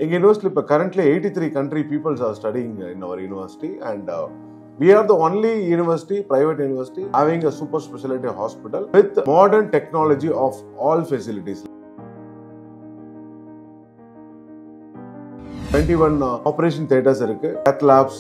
In university, currently 83 country peoples are studying in our university, and we are the only university, private university, having a super specialty hospital with modern technology of all facilities. 21 operation theaters இருக்கு, cath labs,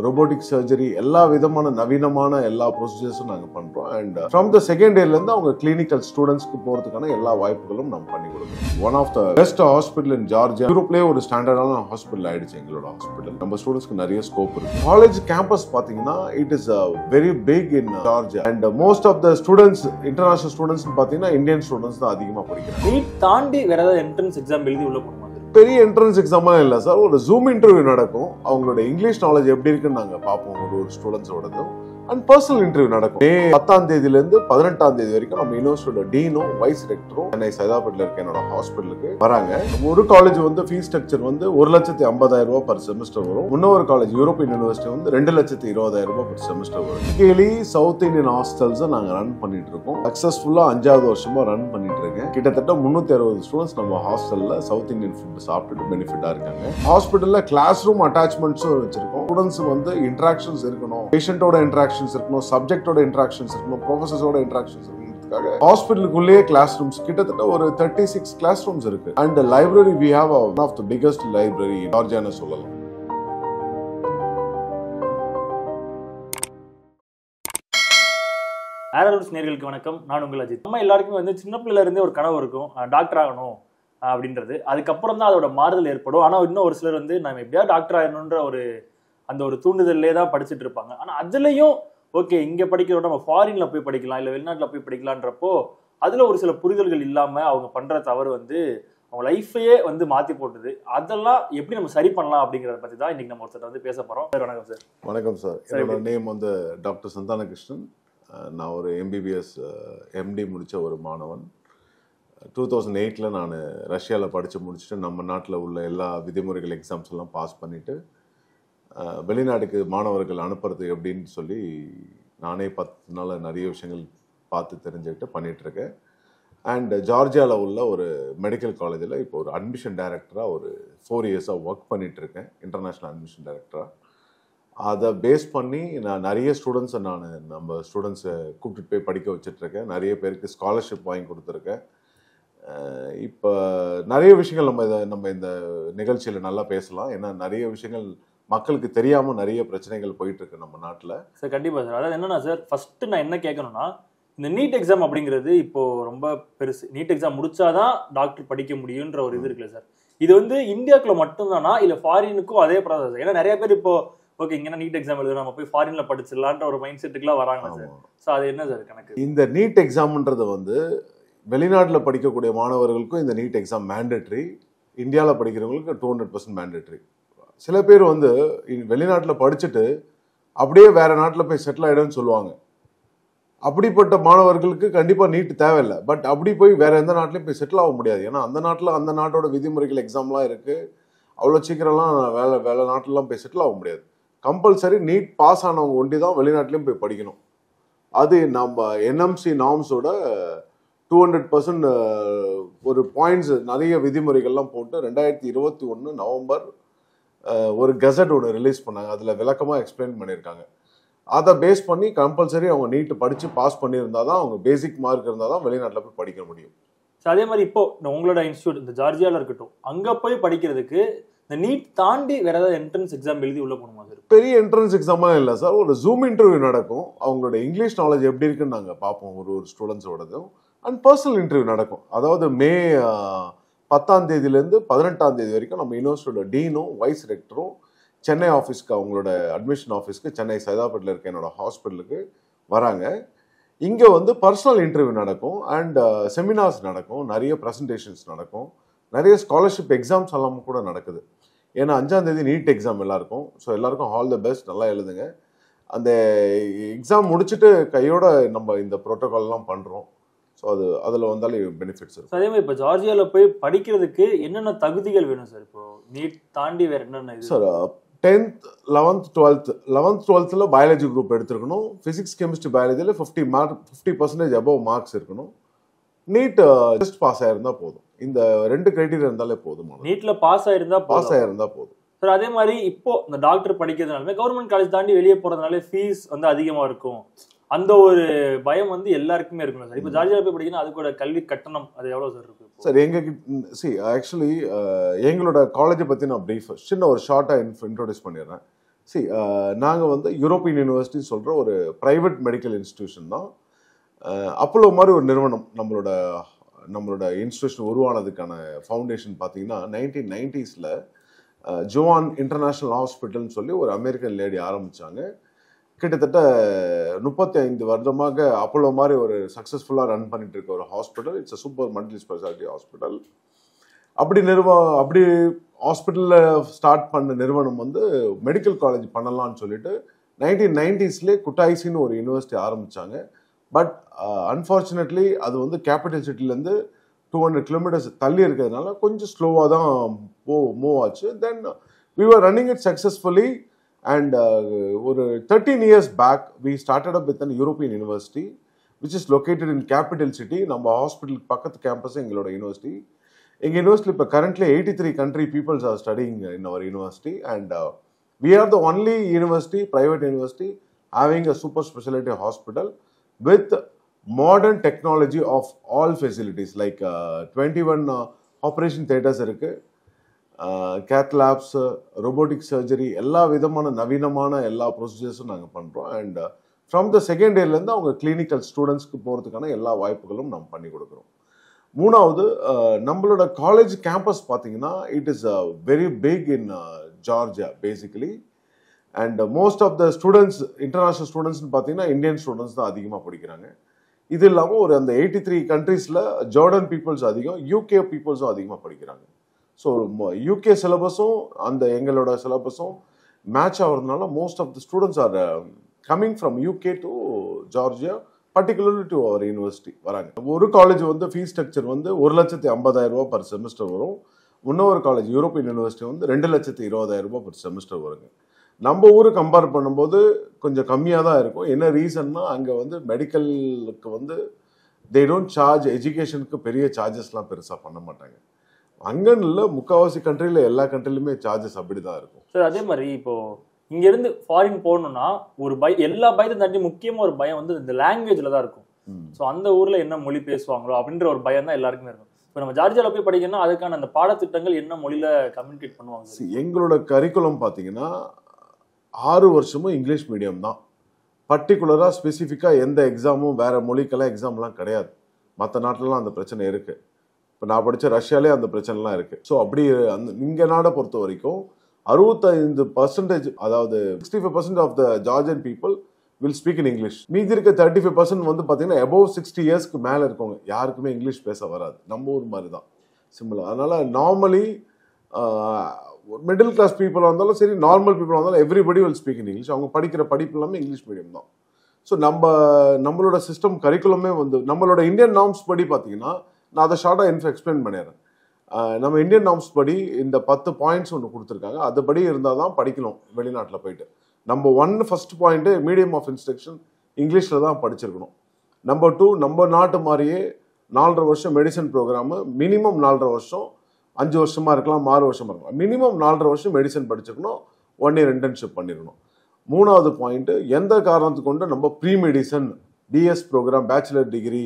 robotic surgery, எல்லா விதமான நவீனமான எல்லா ப்ரொசீஜர்ஸும் நாங்க பண்றோம். And from the second yearல இருந்து அவங்க clinical ஸ்டூடெண்ட்ஸ்க்கு போறதுக்கான எல்லா வாய்ப்புகளும் நம்ம பண்ணி கொடுக்கிறோம். One of the best hospital in Georgia. யூரோப்லயே ஒரு ஸ்டாண்டர்டான ஹாஸ்பிடல் ஆயிடுச்சு எங்களோட ஹாஸ்பிடல். நம்ம ஸ்டூடெண்ட்ஸ்க்கு நிறைய ஸ்கோப் இருக்கு. காலேஜ் கேம்பஸ் பாத்தீங்கன்னா it is very big in Georgia, and most of the students, international students பாத்தீங்கன்னா இந்தியன் ஸ்டூடெண்ட்ஸ் தான் அதிகமா படிக்கிறாங்க. நீட் தாண்டி வேற ஏதாவது என்ட்ரன்ஸ் எக்ஸாம் எழுதி உள்ள போகணுமா? பெரிய என்ட்ரன்ஸ் எக்ஸாம் இல்ல சார், ஒரு ஜூம் இன்டர்வியூ நடக்கும். அவங்களோட இங்கிலீஷ் நாலேஜ் எப்படி இருக்குன்னு நாங்க பார்ப்போம் ஒரு ஸ்டூடெண்ட்ஸோடதும். அண்ட் பர்சனல் இன்டர்வியூ நடக்கும். மே 10ஆம் தேதியில இருந்து 18ஆம் தேதி வரைக்கும் நம்ம யூனிவர்சிட்டியோட டீனும் வைஸ் ரெக்டரும் சென்னை சைதாப்பேட்ல இருக்க என்னோட ஹாஸ்பிட்டலுக்கு வராங்க. ஒரு காலேஜ் வந்து ஃபீஸ் ஸ்ட்ரக்சர் வந்து 1,50,000 ரூபாய் பர் செமஸ்டர் வரும். இன்னொரு காலேஜ் யூரோப்பியன் யூனிவர்சிட்டி வந்து 2,20,000 ரூபாய் பர் செமஸ்டர் வரும். கேலி சவுத் இந்தியன் ஹாஸ்டல்ஸ் நாங்க ரன் பண்ணிட்டு இருக்கோம். சக்சஸ்ஃபுல்லா 5வது வருஷமா ரன் பண்ணிட்டு இருக்கேன். கிட்டத்தட்ட 360 ஸ்டூடெண்ட்ஸ் நம்ம ஹாஸ்டல்ல சவுத் இந்தியன் ஃபுட் சாப்பிட்டு பெனிஃபிட்டா இருக்காங்க. ஹாஸ்பிட்டல்ல கிளாஸ் ரூம் அட்டாச்மெண்ட்ஸும் வச்சிருக்கோம். ஸ்டூடெண்ட்ஸ் வந்து இன்டராக்ஷன்ஸ் இருக்கணும், பேஷண்டோட இன்டராக்ஷன்ஸ் இருக்கணும், சப்ஜெக்டோட இன்டராக்ஷன்ஸ் இருக்கணும், ப்ரொஃபசர்ஸோட இன்டராக்ஷன்ஸ் இருக்கணும்ன்றதுக்காக ஹாஸ்பிட்டலுக்குள்ளேயே கிளாஸ் ரூம்ஸ் கிட்டத்தட்ட ஒரு 36 கிளாஸ் ரூம்ஸ் இருக்கு. And library we have one of the biggest library in Georgia னு சொல்லலாம். ஏரல்ஸ் நேயர்களுக்கு வணக்கம். நான் உங்கள் அஜித். நம்ம எல்லாருக்குமே வந்து சின்ன பிள்ளைல இருந்தே ஒரு கனவு இருக்கும், டாக்டர் ஆகணும் அப்படின்றது. அதுக்கப்புறம் தான் அதோட மாறுதல் ஏற்படும். ஆனால் இன்னும் ஒரு சிலர் வந்து நம்ம எப்படியா டாக்டர் ஆகணுன்ற ஒரு தூண்டுதல்லே தான் படிச்சுட்டு இருப்பாங்க. ஆனால் அதுலயும் ஓகே இங்க படிக்கிறோட நம்ம ஃபாரின்ல போய் படிக்கலாம், இல்லை வெளிநாட்டுல போய் படிக்கலான்றப்போ அதுல ஒரு சில புரிதல்கள் இல்லாம அவங்க பண்ற தவறு வந்து அவங்க லைஃபையே வந்து மாத்தி போட்டுது. அதெல்லாம் எப்படி நம்ம சரி பண்ணலாம் அப்படிங்கறத பத்தி தான் இன்னைக்கு நம்ம ஒருத்தர் வந்து பேச போறோம். வணக்கம் சார். வணக்கம் சார். என்னோட நேம் வந்து டாக்டர் சந்தானகிருஷ்ணன். நான் ஒரு எம்பிபிஎஸ் எம்டி முடித்த ஒரு மாணவன். 2008 நான் ரஷ்யாவில் படித்து முடிச்சுட்டு நம்ம நாட்டில் உள்ள எல்லா விதிமுறைகள் எக்ஸாம்ஸ் எல்லாம் பாஸ் பண்ணிவிட்டு வெளிநாட்டுக்கு மாணவர்கள் அனுப்புறது எப்படின்னு சொல்லி நானே 10 நாள் நிறைய விஷயங்கள் பார்த்து தெரிஞ்சுக்கிட்டு பண்ணிகிட்ருக்கேன். அண்ட் ஜார்ஜியாவில் உள்ள ஒரு மெடிக்கல் காலேஜில் இப்போ ஒரு அட்மிஷன் டைரக்டராக ஒரு 4 இயர்ஸாக ஒர்க் பண்ணிகிட்ருக்கேன், இன்டர்நேஷ்னல் அட்மிஷன் டைரக்டராக. அதை பேஸ் பண்ணி நான் நிறைய ஸ்டூடெண்ட்ஸை நம்ம ஸ்டூடெண்ட்ஸை கூப்பிட்டு போய் படிக்க வச்சிட்ருக்கேன். நிறைய பேருக்கு ஸ்காலர்ஷிப் வாங்கி கொடுத்துருக்கேன். இப்போ நிறைய விஷயங்கள் நம்ம இந்த நிகழ்ச்சியில் நல்லா பேசலாம். ஏன்னா நிறைய விஷயங்கள் மக்களுக்கு தெரியாமல் நிறைய பிரச்சனைகள் போயிட்டுருக்கு நம்ம நாட்டில். சார் கண்டிப்பாக சார். அதாவது என்னன்னா சார், ஃபர்ஸ்ட் நான் என்ன கேட்கணும்னா, இந்த நீட் எக்ஸாம் அப்படிங்கிறது இப்போ ரொம்ப பெருசு. நீட் எக்ஸாம் முடிச்சாதான் டாக்டர் படிக்க முடியுன்ற ஒரு இது இருக்குல்ல சார், இது வந்து இந்தியாவுக்குள்ள மட்டும்தானா இல்லை ஃபாரினுக்கும் அதே ப்ராசஸ்? ஏன்னா நிறைய பேர் இப்போ ஓகே இங்கன்னா நீட் எக்ஸாம் எழுதுறோம், நம்ம போய் ஃபாரின்ல படிச்சிடலான்ற ஒரு மைண்ட் செட்டுக்குலாம் வராங்க சார். ஸோ அது என்ன சார் கணக்கு? இந்த நீட் எக்ஸாம்ன்றது வந்து வெளிநாட்டில் படிக்கக்கூடிய மாணவர்களுக்கும் இந்த நீட் எக்ஸாம் மேண்டேட்ரி, இந்தியாவில் படிக்கிறவங்களுக்கு 200% மேண்டேட்ரி. சில பேர் வந்து வெளிநாட்டில் படிச்சுட்டு அப்படியே வேற நாட்டில் போய் செட்டில் ஆகிடும்னு சொல்லுவாங்க. அப்படிப்பட்ட மாணவர்களுக்கு கண்டிப்பாக நீட் தேவையில்லை. பட் அப்படி போய் வேற எந்த நாட்டிலையும் போய் செட்டில் ஆக முடியாது. ஏன்னா அந்த நாட்டோட விதிமுறைகள் எக்ஸாம்லாம் இருக்குது. அவ்வளோ சீக்கிரம்லாம் வேலை நாட்டிலலாம் போய் செட்டில் ஆக முடியாது. கம்பல்சரி நீட் பாஸ் ஆனவங்க ஒண்டி தான் வெளிநாட்டிலையும் போய் படிக்கணும். அது நம்ம என்எம்சி நார்ம்ஸோட 200% ஒரு பாயிண்ட்ஸ் நிறைய விதிமுறைகள்லாம் போட்டு 2021 நவம்பர் ஒரு கெசட் ஒன்று ரிலீஸ் பண்ணாங்க. அதில் விளக்கமாக எக்ஸ்பிளைன் பண்ணியிருக்காங்க. அதை பேஸ் பண்ணி கம்பல்சரி அவங்க நீட்டு படித்து பாஸ் பண்ணியிருந்தால் தான், அவங்க பேசிக் மார்க் இருந்தால் தான் வெளிநாட்டில் போய் படிக்க முடியும். ஸோ அதே மாதிரி இப்போ உங்களோட இன்ஸ்டியூட் இந்த ஜார்ஜியாவில் இருக்கட்டும், அங்கே போய் படிக்கிறதுக்கு இந்த நீட் தாண்டி வேற ஏதாவது என்ட்ரன்ஸ் எக்ஸாம் எழுதி உள்ள போகணுமா சார்? பெரிய என்ட்ரன்ஸ் எக்ஸாம்லாம் இல்லை சார், ஒரு ஜூம் இன்டர்வியூ நடக்கும். அவங்களோட இங்கிலீஷ் நாலேஜ் எப்படி இருக்குன்னு நாங்கள் பார்ப்போம் ஒரு ஸ்டூடெண்ட்ஸோடதும். அண்ட் பர்சனல் இன்டர்வியூ நடக்கும். அதாவது மே 10ஆம் தேதியிலேருந்து 18ஆம் தேதி வரைக்கும் நம்ம யூனிவர்சிட்டியோட டீனும் வைஸ் ரெக்டரும் சென்னை ஆஃபீஸ்க்கு, அவங்களோட அட்மிஷன் ஆஃபீஸ்க்கு சென்னை சைதாப்பேட்டில் இருக்க என்னோட ஹாஸ்பிட்டலுக்கு வராங்க. இங்கே வந்து பர்சனல் இன்டர்வியூ நடக்கும், அண்ட் செமினார்ஸ் நடக்கும், நிறைய ப்ரெசன்டேஷன்ஸ் நடக்கும், நிறைய ஸ்காலர்ஷிப் எக்ஸாம்ஸ் எல்லாம் கூட நடக்குது. ஏன்னா 5ஆம் தேதி நீட் எக்ஸாம் எல்லாருக்கும். ஸோ எல்லாருக்கும் ஆல் த பெஸ்ட், நல்லா எழுதுங்க. அந்த எக்ஸாம் முடிச்சுட்டு கையோட நம்ம இந்த ப்ரோட்டோகால்லாம் பண்ணுறோம். ஸோ அதில் வந்தாலே பெனிஃபிட்ஸ் இருக்கும். அதே மாதிரி இப்போ ஜார்ஜியாவில் போய் படிக்கிறதுக்கு என்னென்ன தகுதிகள் வேணும் சார்? இப்போ நீட் தாண்டி வேற என்னென்ன? Sir 10th 11th 12th biology group எடுத்துருக்கணும். ஃபிசிக்ஸ் கெமிஸ்ட்ரி பயாலஜியில் 50% அபவ் மார்க்ஸ் இருக்கணும். நீட் ஜஸ்ட் பாஸ் ஆயிருந்தால் போதும். இந்த 2 கிரைட்டீரியா இருந்தாலே போதுமானது. நீட்ல பாஸ் ஆயிருந்தா போதும் சார். அதே மாதிரி இப்போ இந்த டாக்டர் படிக்கிறதுனாலுமே கவர்மெண்ட் காலேஜ் தாண்டி வெளியே போறதுனால ஃபீஸ் வந்து அதிகமா இருக்கும். அந்த ஒரு பயம் வந்து எல்லாருக்குமே இருக்கணும் சார். இப்போ ஜார்ஜியால போய் படிக்கணும், அதுக்கூட கல்வி கட்டணம் அது எவ்வளவு சார் இருக்கு சார்? ஆக்சுவலி எங்களோட காலேஜை பத்தி நான் பிரீஃப் சின்ன ஒரு ஷார்ட்டா இன்ட்ரோடியூஸ் பண்ணிடுறேன். நாங்கள் வந்து யூரோப்பியன் யூனிவர்சிட்டி சொல்ற ஒரு பிரைவேட் மெடிக்கல் இன்ஸ்டிடியூஷன் தான். அப்போலோ மாதிரி ஒரு நிறுவனம் நம்மளோட இன்ஸ்டிடியூஷன் உருவானதுக்கான ஃபவுண்டேஷன் பார்த்தீங்கன்னா 1990s ஜோவான் இன்டர்நேஷ்னல் ஹாஸ்பிட்டல்னு சொல்லி ஒரு அமெரிக்கன் லேடி ஆரம்பித்தாங்க. கிட்டத்தட்ட 35 வருடமாக அப்போலோ மாதிரி ஒரு சக்ஸஸ்ஃபுல்லாக ரன் பண்ணிட்டு இருக்க ஒரு hospital. It's a super multi speciality hospital. அப்படி ஹாஸ்பிட்டலில் ஸ்டார்ட் பண்ண நிறுவனம் வந்து மெடிக்கல் காலேஜ் பண்ணலாம்னு சொல்லிட்டு 1990s குட்டாய்சின்னு ஒரு யூனிவர்சிட்டி ஆரம்பித்தாங்க. பட் அன்ஃபார்ச்சுனேட்லி அது வந்து கேபிட்டல் சிட்டிலேருந்து 200 கிலோமீட்டர்ஸ் தள்ளி இருக்கிறதுனால கொஞ்சம் ஸ்லோவாக தான் மூவ் ஆச்சு. Then we were running it successfully and ஒரு 13 years back we started up with an European university which is located in capital city. நம்ம ஹாஸ்பிட்டலுக்கு பக்கத்து கேம்பஸ் எங்களோட யூனிவர்சிட்டி. எங்கள் யூனிவர்சிட்டி இப்போ currently 83 country peoples are studying in our university and we are the only university, private university having a super specialty hospital with modern technology of all facilities like 21 operation theaters இருக்கு, cath labs, robotic surgery, எல்லா விதமான நவீனமான எல்லா ப்ரொசீஜர்ஸும் நாங்கள் பண்ணுறோம். And from the second இயர்லேருந்து அவங்க clinical ஸ்டூடெண்ட்ஸ்க்கு போகிறதுக்கான எல்லா வாய்ப்புகளும் நம்ம பண்ணி கொடுக்குறோம். மூணாவது, நம்மளோட காலேஜ் கேம்பஸ் பார்த்தீங்கன்னா it is very big in Georgia basically. And most of the students, international ஸ்டூடெண்ட்ஸ்னு பார்த்தீங்கன்னா இந்தியன் ஸ்டூடெண்ட்ஸ் தான் அதிகமாக படிக்கிறாங்க. இது இல்லாமல் ஒரு அந்த 83 countries ஜார்டன் பீப்புள்ஸ் அதிகம், யூகே பீப்புள்ஸும் அதிகமாக படிக்கிறாங்க. ஸோ யூகே சிலபஸும் அந்த எங்களோட சிலபஸும் மேட்ச் ஆகிறதுனால most of the students are coming from UK to Georgia, particularly to our university வராங்க. ஒரு காலேஜ் வந்து ஃபீஸ் ஸ்ட்ரக்சர் வந்து 1,50,000 பர் செமஸ்டர் வரும். இன்னொரு காலேஜ் யூரோப்பியன் யூனிவர்சிட்டி வந்து 2,20,000 பர் செமஸ்டர் வருங்க. நம்ம ஊரு கம்பேர் பண்ணும்போது கொஞ்சம் கம்மியாக தான் இருக்கும். என்ன ரீசன்னா அங்கே வந்து மெடிக்கலுக்கு வந்து தே டோன்ட் சார்ஜ், எஜுகேஷனுக்கு பெரிய சார்ஜஸ்லாம் பெருசாக பண்ண மாட்டாங்க. அங்கன்னு இல்லை, முக்கால்வாசி கண்ட்ரியில் எல்லா கண்ட்ரிலுமே சார்ஜஸ் அப்படி தான் இருக்கும் சார். அதே மாதிரி இப்போ இங்கேருந்து ஃபாரின் போகணும்னா ஒரு எல்லா பயத்தையும் தாண்டி முக்கியமாக ஒரு பயம் வந்து இந்த லாங்குவேஜில் தான் இருக்கும். ஸோ அந்த ஊரில் என்ன மொழி பேசுவாங்களோ அப்படின்ற ஒரு பயம் தான் எல்லாருக்குமே இருக்கும். இப்போ நம்ம ஜார்ஜியாவில் போய் படிக்கணும்னா அதுக்கான அந்த பாடத்திட்டங்கள் என்ன மொழியில் கம்யூனிகேட் பண்ணுவாங்க? எங்களோட கரிக்குலம் பார்த்தீங்கன்னா 6 வருஷமும் இங்கிலீஷ் மீடியம் தான். பர்டிகுலராக ஸ்பெசிஃபிக்காக எந்த எக்ஸாமும் வேறு மொழிக்கெல்லாம் எக்ஸாம்லாம் கிடையாது. மற்ற நாட்டிலலாம் அந்த பிரச்சனை இருக்குது. இப்போ நான் படித்த ரஷ்யாலே அந்த பிரச்சனைலாம் இருக்குது. ஸோ அப்படி இங்கே நாடை பொறுத்த வரைக்கும் 65%, அதாவது 65% of the Georgian people will speak in English. மீதி இருக்க 35% வந்து பார்த்தீங்கன்னா அபவ் 60 இயர்ஸ்க்கு மேலே இருக்கவங்க யாருக்குமே இங்கிலீஷ் பேச வராது. நம்ம ஊர் மாதிரி தான் சிம்பிளாக. அதனால் நார்மலி மிடில் கிளாஸ் பீப்புளாக இருந்தாலும் சரி, நார்மல் பீப்புளாக இருந்தாலும் everybody will speak in English. அவங்க படிக்கிற படிப்பு எல்லாமே இங்கிலீஷ் மீடியம் தான். ஸோ நம்மளோட சிஸ்டம் கரிக்குலமே வந்து நம்மளோட இந்தியன் நார்ம்ஸ் படி பார்த்தீங்கன்னா, நான் அதை ஷார்ட்டாக எக்ஸ்பிளைன் பண்ணிடுறேன். நம்ம இந்தியன் நார்ம்ஸ் படி இந்த 10 பாயிண்ட்ஸ் ஒன்று கொடுத்துருக்காங்க. அதுபடி இருந்தால் தான் படிக்கணும் வெளிநாட்டில் போயிட்டு. Number 1 first point medium of instruction இங்கிலீஷில் தான் படிச்சிருக்கணும். நம்பர் 2, நம்ம நாட்டு மாதிரியே 4.5 வருஷம் மெடிசன் ப்ரோக்ராமு, மினிமம் 4.5 வருஷம், 5 வருஷமாக இருக்கலாம், 6 வருஷமாக இருக்கலாம், மினிமம் 4.5 வருஷம் மெடிசன் படிச்சிருக்கணும். 1 year இன்டர்ன்ஷிப் பண்ணிடணும். 3வது பாயிண்ட்டு, எந்த காரணத்துக்கு கொண்டு நம்ம pre medicine BS program bachelor degree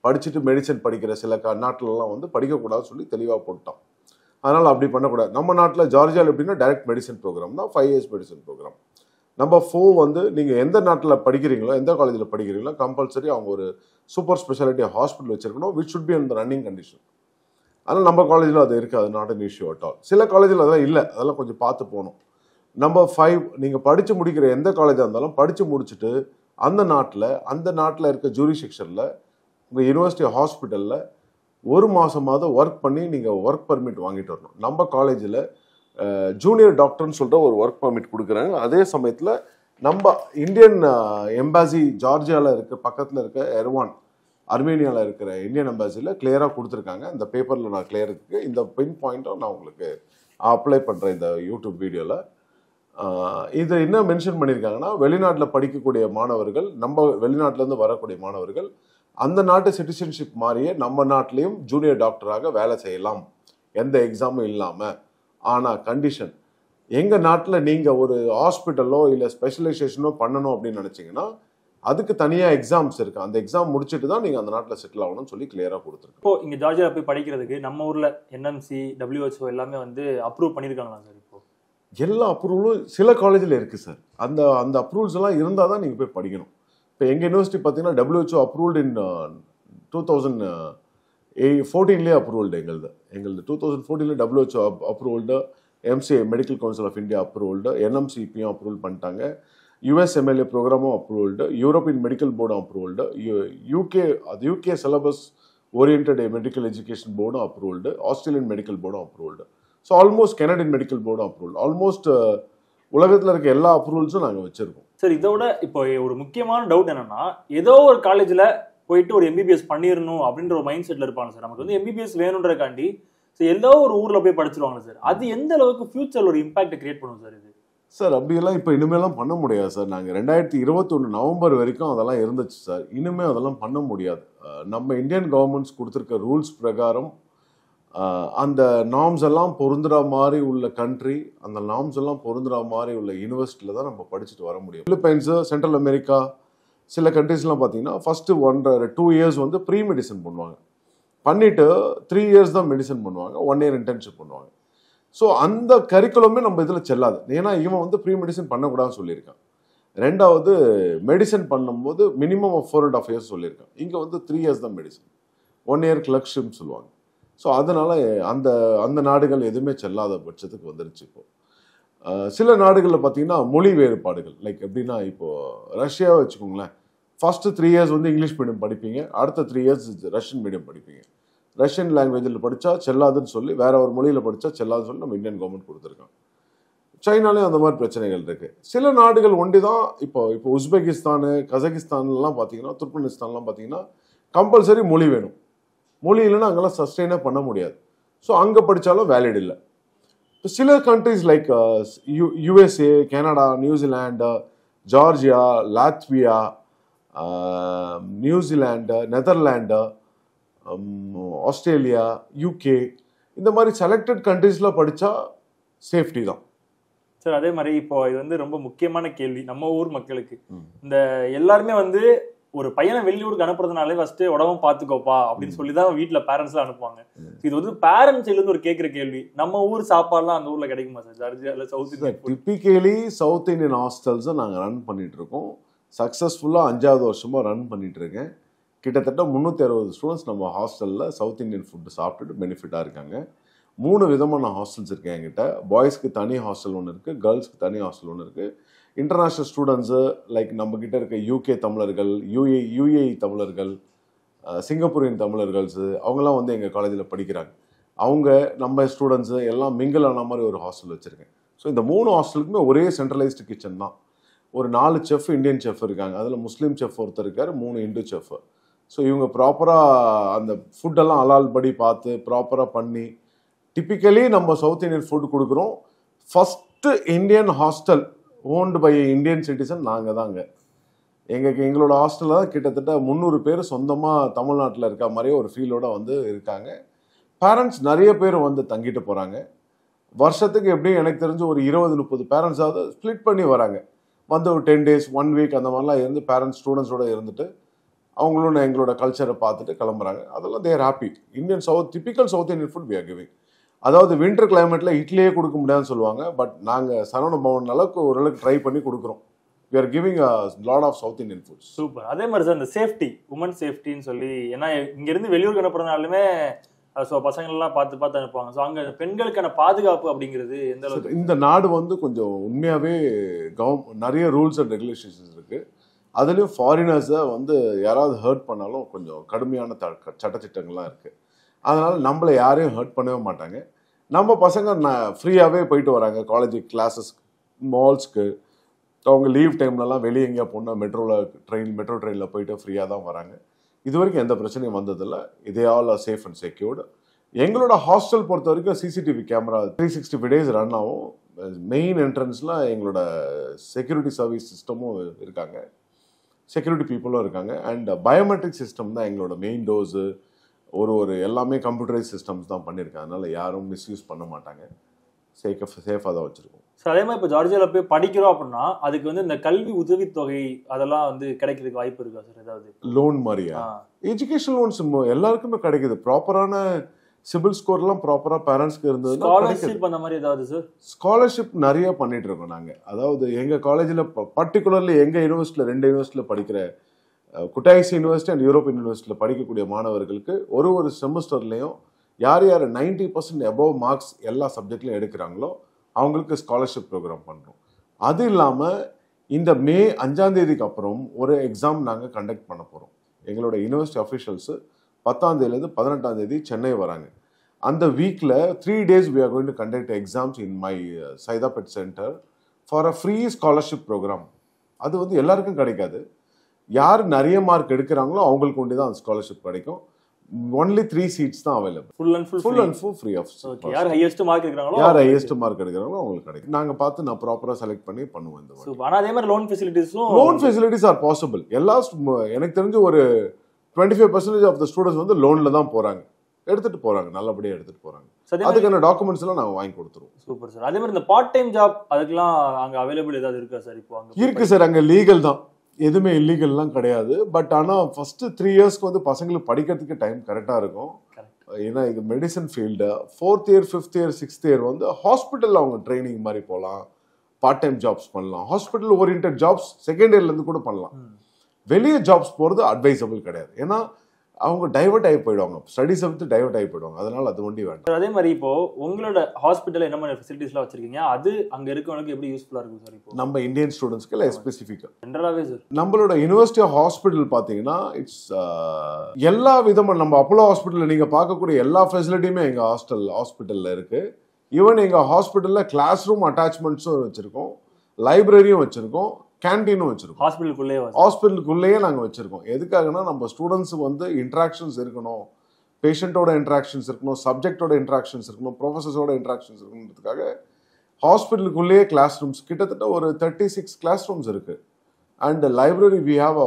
படிச்சுட்டு மெடிசன் படிக்கிற சில நாட்டிலலாம் வந்து படிக்கக்கூடாதுன்னு சொல்லி தெளிவாக போட்டோம். அதனால் அப்படி பண்ணக்கூடாது. நம்ம நாட்டில் ஜார்ஜியாவில் எப்படின்னா டைரக்ட் மெடிசன் ப்ரோக்ராம் தான், 5 years மெடிசன் ப்ரோக்ராம். நம்பர் 4 வந்து நீங்கள் எந்த நாட்டில் படிக்கிறீங்களோ, எந்த காலேஜில் படிக்கிறீங்களோ, கம்பல்சரி அவங்க ஒரு சூப்பர் ஸ்பெஷாலிட்டி ஹாஸ்பிட்டல் வச்சிருக்கணும், விச் ஷுட் பி அந்த ரன்னிங் கண்டிஷன். ஆனால் நம்ம காலேஜில் அது இருக்காது, not an issue at all. சில காலேஜில் அதெல்லாம் இல்லை, அதெல்லாம் கொஞ்சம் பார்த்து போகணும். நம்பர் 5, நீங்கள் படித்து முடிக்கிற எந்த காலேஜாக இருந்தாலும் படித்து முடிச்சுட்டு அந்த நாட்டில் இருக்க ஜூரிஸ்டிக்ஷனில் உங்கள் யூனிவர்சிட்டி ஹாஸ்பிட்டலில் 1 மாதமாவது ஒர்க் பண்ணி நீங்கள் ஒர்க் பர்மிட் வாங்கிட்டு வரணும். நம்ம காலேஜில் ஜூனியர் டாக்டர்னு சொல்கிற ஒரு ஒர்க் பர்மிட் கொடுக்குறாங்க. அதே சமயத்தில் நம்ம இந்தியன் எம்பாசி ஜார்ஜியாவில் இருக்க பக்கத்தில் இருக்க எர்வான், அர்மேனியாவில் இருக்கிற இந்தியன் எம்பாசியில் கிளியராக கொடுத்துருக்காங்க. இந்த பேப்பரில் நான் கிளியருக்கு இந்த பின் பாயிண்ட்டும் நான் உங்களுக்கு அப்ளை பண்ணுறேன் இந்த யூடியூப் வீடியோவில். இதை என்ன மென்ஷன் பண்ணியிருக்காங்கன்னா, வெளிநாட்டில் படிக்கக்கூடிய மாணவர்கள், நம்ம வெளிநாட்டிலேருந்து வரக்கூடிய மாணவர்கள் அந்த நாட்டு சிட்டிசன்ஷிப் மாதிரியே நம்ம நாட்டிலையும் ஜூனியர் டாக்டராக வேலை செய்யலாம், எந்த எக்ஸாமும் இல்லாமல். ஆனால் கண்டிஷன், எங்கள் நாட்டில் நீங்கள் ஒரு ஹாஸ்பிட்டலோ இல்லை ஸ்பெஷலைசேஷனோ பண்ணணும் அப்படின்னு நினச்சிங்கன்னா அதுக்கு தனியாக எக்ஸாம்ஸ் இருக்கு. அந்த எக்ஸாம் முடிச்சுட்டு தான் நீங்கள் அந்த நாட்டில் செட்டில் ஆகணும்னு சொல்லி கிளியராக கொடுத்துருக்கோம். இப்போ இங்கே ஜார்ஜியா போய் படிக்கிறதுக்கு நம்ம ஊரில் என்எம்சி, WHO எல்லாமே வந்து அப்ரூவ் பண்ணியிருக்காங்களா சார்? இப்போ எல்லா அப்ரூவலும் சில காலேஜில் இருக்குது சார். அந்த அந்த அப்ரூவல்ஸ் எல்லாம் இருந்தால் தான் நீங்கள் போய் படிக்கணும். இப்போ எங்கள் யூனிவர்சிட்டி பார்த்தீங்கன்னா WHO அப்ரூவ்டு இன் 2014 அப்ரூவல்டு. எங்களது 2014 WHO approved, MCA medical council of India approved, NMCPயும் அப்ரூவல் பண்ணிட்டாங்க, USMLA ப்ரோக்ராமும் அப்ரூவல்டு, யூரோப்பியன் மெடிக்கல் போர்டும் approved, UK syllabus oriented medical education போர்டும் அப்ரூவல்டு, ஆஸ்திரேலியன் மெடிக்கல் போர்டும் approved. So almost Canadian medical போர்டும் அப்ரூவல். ஆல்மோஸ்ட் உலகத்தில் இருக்க எல்லா அப்ரூவல்ஸும் நாங்கள் வச்சிருக்கோம் சார். இதோட இப்போ ஒரு முக்கியமான டவுட் என்னன்னா, ஏதோ ஒரு காலேஜில் போயிட்டு ஒரு MBBS பண்ணிடணும் அப்படின்ற ஒரு மைண்ட் செட்டில் இருப்பாங்க சார். நமக்கு வந்து MBBS வேணுன்றக்காண்டி ஏதோ ஒரு ஊரில் போய் படிச்சிருவாங்க சார். அது எந்த அளவுக்கு ஃபியூச்சரில் ஒரு இம்பாக்ட் கிரியேட் பண்ணும் சார் இது? சார் அப்படியெல்லாம் இப்போ இனிமேலாம் பண்ண முடியாது சார். நாங்கள் 2021 நவம்பர் வரைக்கும் அதெல்லாம் இருந்துச்சு சார். இனிமேல் அதெல்லாம் பண்ண முடியாது. நம்ம இந்தியன் கவர்மெண்ட்ஸ் கொடுத்துருக்க ரூல்ஸ் பிரகாரம் அந்த நார்ம்ஸ் எல்லாம் பொருந்துற மாதிரி உள்ள கண்ட்ரி, அந்த நார்ம்ஸ் எல்லாம் பொருந்துற மாதிரி உள்ள யூனிவர்சிட்டியில் தான் நம்ம படிச்சுட்டு வர முடியும். பிலிப்பைன்ஸு, சென்ட்ரல் அமெரிக்கா, சில கண்ட்ரீஸ்லாம் பார்த்தீங்கன்னா ஃபஸ்ட்டு 1-2 இயர்ஸ் வந்து ப்ரீ மெடிசன் பண்ணுவாங்க, பண்ணிவிட்டு 3 இயர்ஸ் தான் மெடிசன் பண்ணுவாங்க, 1 இயர் இன்டர்ன்ஷிப் பண்ணுவாங்க. ஸோ அந்த கரிக்குலமே நம்ம இதில் செல்லாது. ஏன்னா இவன் வந்து ப்ரீ மெடிசன் பண்ணக்கூடாதுன்னு சொல்லியிருக்கான். ரெண்டாவது மெடிசன் பண்ணும்போது மினிமம் 4.5 இயர்ஸ் சொல்லியிருக்கான். இங்கே வந்து 3 இயர்ஸ் தான் மெடிசன், 1 இயர் கிளர்க்ஷிப்னு சொல்லுவாங்க. ஸோ அதனால அந்த அந்த நாடுகள் எதுவுமே செல்லாத பட்சத்துக்கு வந்துருச்சு. இப்போ சில நாடுகளில் பார்த்தீங்கன்னா மொழி வேறுபாடுகள், லைக் எப்படின்னா இப்போது ரஷ்யாவை வச்சுக்கோங்களேன். ஃபர்ஸ்ட் 3 இயர்ஸ் வந்து இங்கிலீஷ் மீடியம் படிப்பீங்க, அடுத்த 3 இயர்ஸ் ரஷ்யன் மீடியம் படிப்பீங்க. ரஷ்யன் லாங்குவேஜில் படித்தா செல்லாதுன்னு சொல்லி, வேற ஒரு மொழியில் படித்தா செல்லாதுன்னு சொல்லி நம்ம இந்தியன் கவர்மெண்ட் கொடுத்துருக்கோம். சைனாலேயும் அந்த மாதிரி பிரச்சனைகள் இருக்கு. சில நாடுகள் ஒண்டி தான். இப்போ உஸ்பெகிஸ்தான், கசகிஸ்தான்லாம் பார்த்தீங்கன்னா, துர்க்மெனிஸ்தான்லாம் பார்த்தீங்கன்னா கம்பல்சரி மொழி வேணும். மொழி இல்லைன்னா அங்கெல்லாம் சஸ்டெயினாக பண்ண முடியாது. ஸோ அங்கே படித்தாலும் வேலிட் இல்லை. இப்போ சில countries like USA, Canada, New Zealand, Georgia, Latvia, New Zealand, Netherland, Australia, UK, இந்த மாதிரி செலக்டட் கண்ட்ரீஸில் படித்தா சேஃப்டி தான் சார். அதே மாதிரி இப்போ இது வந்து ரொம்ப முக்கியமான கேள்வி நம்ம ஊர் மக்களுக்கு. இந்த எல்லாருமே வந்து ஒரு பையனை வெளியூருக்கு அனுப்புறதுனாலே ஃபர்ஸ்ட் உடம்பும் பார்த்துக்கோப்பா அப்படின்னு சொல்லி தான் வீட்டுல பேரண்ட்ஸ்லாம் அனுப்புவாங்க. இது வந்து பேரண்ட்ஸ் இருந்து ஒரு கேட்குற கேள்வி, நம்ம ஊர் சாப்பாடுலாம் அந்த ஊர்ல கிடைக்குமா சார்? ஜார்ஜியால south Indian typically south Indian ஹாஸ்டல்ஸை நாங்கள் ரன் பண்ணிட்டு இருக்கோம். சக்ஸஸ்ஃபுல்லாக 5வது வருஷமா ரன் பண்ணிட்டு இருக்கேன். கிட்டத்தட்ட 360 ஸ்டூடெண்ட்ஸ் நம்ம ஹாஸ்டலில் சவுத் இந்தியன் ஃபுட்டு சாப்பிட்டுட்டு பெனிஃபிட்டாக இருக்காங்க. 3 விதமான ஹாஸ்டல்ஸ் இருக்கு என்கிட்ட. பாய்ஸ்க்கு தனி ஹாஸ்டல் ஒன்று இருக்குது, கேர்ள்ஸ்க்கு தனி ஹாஸ்டல் ஒன்று இருக்குது. இன்டர்நேஷ்னல் ஸ்டூடெண்ட்ஸு லைக் நம்மக்கிட்ட இருக்க UK தமிழர்கள், UAE தமிழர்கள், சிங்கப்பூரின் தமிழர்கள்ஸு, அவங்களாம் வந்து எங்கள் காலேஜில் படிக்கிறாங்க. அவங்க நம்ம ஸ்டூடெண்ட்ஸு எல்லாம் மிங்கிள் ஆன மாதிரி ஒரு ஹாஸ்டல் வச்சுருக்கேன். ஸோ இந்த 3 ஹாஸ்டலுக்குமே ஒரே சென்ட்ரலைஸ்டு கிச்சன் தான். ஒரு 4 செஃப் இந்தியன் செஃப் இருக்காங்க. அதில் முஸ்லீம் செஃப் ஒருத்தர் இருக்கார், 3 இந்து செஃப். ஸோ இவங்க ப்ராப்பராக அந்த ஃபுட்டெல்லாம் அலால் படி பார்த்து ப்ராப்பராக பண்ணி, டிப்பிக்கலி நம்ம சவுத் இந்தியன் ஃபுட் கொடுக்குறோம். First Indian hostel owned by Indian citizen நாங்கள் தாங்க. எங்களோட ஹாஸ்டலில் தான் கிட்டத்தட்ட 300 பேர் சொந்தமாக தமிழ்நாட்டில் இருக்க மாதிரியே ஒரு ஃபீலோட வந்து இருக்காங்க. பேரண்ட்ஸ் நிறைய பேர் வந்து தங்கிட்டு போகிறாங்க. வருஷத்துக்கு எப்படியும் எனக்கு தெரிஞ்சு ஒரு 20-30 பேரண்ட்ஸாவது ஸ்ப்ளிட் பண்ணி வராங்க. வந்து ஒரு 10 days 1 week அந்த மாதிரிலாம் இருந்து பேரண்ட்ஸ் ஸ்டூடெண்ட்ஸோட இருந்துட்டு அவங்களும் எங்களோட கல்ச்சரை பார்த்துட்டு கிளம்புறாங்க. அதெல்லாம் their happy. Indian typical south Indian food we are giving. அதாவது வின்டர் கிளைமேட்ல இட்லியே கொடுக்க முடியாதுன்னு சொல்லுவாங்க. பட் நாங்கள் சரவண பவன் அளவுக்கு ஓரளவுக்கு ட்ரை பண்ணி கொடுக்குறோம். We are giving a lot of south Indian food. Super. அதே மாதிரி சார் இந்த சேஃப்டி, உமன் சேஃப்டின்னு சொல்லி, ஏன்னா இங்கேருந்து வெளியூருக்கு அனுப்புறதுனாலுமே ஸோ பசங்கள்லாம் பார்த்து அனுப்புவாங்க. ஸோ அங்கே பெண்களுக்கான பாதுகாப்பு அப்படிங்கிறது எந்த அளவுக்கு? இந்த நாடு வந்து கொஞ்சம் உண்மையாகவே நிறைய ரூல்ஸ் அண்ட் ரெகுலேஷன்ஸ் இருக்குது. அதுலேயும் ஃபாரினர்ஸை வந்து யாராவது ஹர்ட் பண்ணாலும் கொஞ்சம் கடுமையான சட்டத்திட்டங்கள்லாம் இருக்குது. அதனால் நம்மளை யாரையும் ஹர்ட் பண்ணவே மாட்டாங்க. நம்ம பசங்க ஃப்ரீயாகவே போயிட்டு வராங்க காலேஜ் கிளாஸஸ், மால்ஸ்க்கு. அவங்க லீவ் டைம்லலாம் வெளியே எங்கேயா போனால் மெட்ரோ ட்ரெயினில் போயிட்டு ஃப்ரீயாக தான் வராங்க. இது வரைக்கும் எந்த பிரச்சனையும் வந்ததில்லை. இதே all R safe and secured. எங்களோட ஹாஸ்டல் பொறுத்த வரைக்கும் CCTV கேமரா 365 days ரன் ஆகும். மெயின் என்ட்ரன்ஸில் எங்களோட செக்யூரிட்டி சர்வீஸ் சிஸ்டமும் இருக்காங்க. செக்யூரிட்டி பீப்புளும் இருக்காங்க. அண்ட் பயோமெட்ரிக் சிஸ்டம் தான் எங்களோட மெயின் டோஸு. ஒரு எல்லாமே கம்ப்யூட்டரைஸ் சிஸ்டம்ஸ் தான் பண்ணியிருக்காங்க. அதனால யாரும் மிஸ்யூஸ் பண்ண மாட்டாங்க. சேஃபாக தான் வச்சுருக்கோம். ஸோ அதே மாதிரி இப்போ ஜார்ஜியாவில் போய் படிக்கிறோம் அப்படின்னா அதுக்கு வந்து இந்த கல்வி உதவித்தொகை அதெல்லாம் வந்து கிடைக்கிறதுக்கு வாய்ப்பு இருக்கா சார்? ஏதாவது லோன் மாதிரியா? எஜுகேஷன் லோன்ஸ் எல்லாருக்குமே கிடைக்குது. ப்ராப்பரான சிபில் ஸ்கோர்லாம் ப்ராப்பராக பேரண்ட்ஸ்க்கு இருந்ததுன்னா ஸ்காலர்ஷிப் அந்த மாதிரி ஏதாவது சார்? ஸ்காலர்ஷிப் நிறைய பண்ணிட்டு இருக்கோம் நாங்கள். அதாவது எங்கள் காலேஜில் பர்டிகுலர்லி எங்கள் யூனிவர்சிட்டியில் 2 யூனிவர்சிட்டியில் படிக்கிற குட்டாய்ஸ் யூனிவர்சிட்டி அண்ட் யூரோப்பியன் யூனிவர்சிட்டியில் படிக்கக்கூடிய மாணவர்களுக்கு ஒரு செமஸ்டர்லேயும் யார் 90% அபவ் மார்க்ஸ் எல்லா சப்ஜெக்ட்லையும் எடுக்கிறாங்களோ அவங்களுக்கு ஸ்காலர்ஷிப் ப்ரோக்ராம் பண்ணுறோம். அது இல்லாமல் இந்த மே 5ஆம் தேதிக்கு அப்புறம் ஒரு எக்ஸாம் நாங்கள் கண்டக்ட் பண்ண போகிறோம். எங்களோட யூனிவர்சிட்டி அஃபிஷியல்ஸு 10ஆம் தேதியிலேருந்து 18ஆம் தேதி சென்னை வராங்க. அந்த வீக்கில் 3 days we are going to conduct exams in my Saidapet Center for a free scholarship program. அது வந்து எல்லாருக்கும் கிடைக்காது. யார் நிறைய மார்க் எடுக்கிறாங்களோ அவங்களுக்கு ஒண்டி தான் அந்த ஸ்காலர்ஷிப் கிடைக்கும். only 3 seats தான் available. full and full free of charge. யார் ஹையஸ்ட் மார்க் எடுக்கறாங்களோ அவங்களுக்கு கிடைக்கும். நாங்க பார்த்து நான் ப்ராப்பரா செலக்ட் பண்ணி பண்ணுவோம். இந்த சோ ஆனா அதே மாதிரி லோன் ஃபெசிலிட்டிஸ் ஆர் பாசிபிள். எல்லா எனக்கு தெரிஞ்சு ஒரு 25% ஆஃப் தி ஸ்டூடண்ட்ஸ் வந்து லோன்ல தான் போறாங்க. எடுத்துட்டு போறாங்க, நல்லபடியா எடுத்துட்டு போறாங்க. அதுக்கான டாக்குமெண்ட்ஸ் எல்லாம் நாங்க வாங்கி கொடுத்துருவோம். Super sir. அதே மாதிரி இந்த பார்ட் டைம் ஜாப் அதுக்கெல்லாம் அங்க அவைலபிள் ஏதாவது இருக்கா சார்? இப்போ அங்க இருக்கு சார். அங்க லீகல் தான், எதுவுமே இல்லீகல்லாம் கிடையாது. பட் ஆனால் ஃபர்ஸ்ட் 3 இயர்ஸ்க்கு வந்து பசங்களுக்கு படிக்கிறதுக்கு டைம் கரெக்டாக இருக்கும். ஏன்னா இது medicine field. 4th year 5th year 6th year வந்து ஹாஸ்பிட்டலில் அவங்க ட்ரைனிங் மாதிரி போகலாம், பார்ட் டைம் ஜாப்ஸ் பண்ணலாம். ஹாஸ்பிட்டல் ஓரியன்ட் ஜாப்ஸ் செகண்ட் இயர்லேருந்து கூட பண்ணலாம். வெளியே ஜாப்ஸ் போகிறது அட்வைசபிள் கிடையாது. ஏன்னா அவங்க டைவர்ட் ஆகி போயிடுவாங்க, ஸ்டடிஸை விட்டு டைவர்ட் ஆகி போயிடுவாங்க. அதனால அது ஒண்டி வேண்டாம். அதே மாதிரி இப்போ உங்களோட ஹாஸ்பிட்டல் என்ன மாதிரி ஃபெசிலிட்டிஸ்லாம் வச்சிருக்கீங்க, அது அங்க இருக்கவங்களுக்கு எப்படி யூஸ்ஃபுல்லா இருக்கும் சார்? இப்போ நம்ம இந்தியன் ஸ்டூடெண்ட்ஸ்க்கு இல்லை ஸ்பெசிஃபிக்காக ஜெனரலாவே சார் நம்மளோட யூனிவர்சிட்டி ஹாஸ்பிட்டல் பார்த்தீங்கன்னா இட்ஸ் எல்லா விதமாக நம்ம அப்போலோ ஹாஸ்பிட்டலில் நீங்கள் பார்க்கக்கூடிய எல்லா ஃபெசிலிட்டியுமே எங்கள் ஹாஸ்பிட்டலில் இருக்கு. ஈவன் எங்கள் ஹாஸ்பிட்டலில் கிளாஸ் ரூம் அட்டாச்மெண்ட்ஸும் வச்சிருக்கோம், லைப்ரரியும் வச்சிருக்கோம், கேன்டீனும் வச்சிருக்கோம். ஹாஸ்பிட்டலுக்குள்ளேயே நாங்கள் வச்சிருக்கோம். எதுக்காகனா நம்ம ஸ்டூடெண்ட்ஸ் வந்து இன்ட்ராக்ஷன்ஸ் இருக்கணும், பேஷண்ட்டோட இன்ட்ராக்ஷன்ஸ் இருக்கணும், சப்ஜெக்டோட இன்ட்ராக்ஷன்ஸ் இருக்கணும், ப்ரொஃபஸர்ஸோட இன்ட்ராக்ஷன்ஸ் இருக்கணுன்றதுக்காக ஹாஸ்பிட்டலுக்குள்ளேயே கிளாஸ் ரூம்ஸ் கிட்டத்தட்ட ஒரு 36 கிளாஸ் ரூம்ஸ் இருக்கு. அண்ட் லைப்ரரி வி ஹாவ்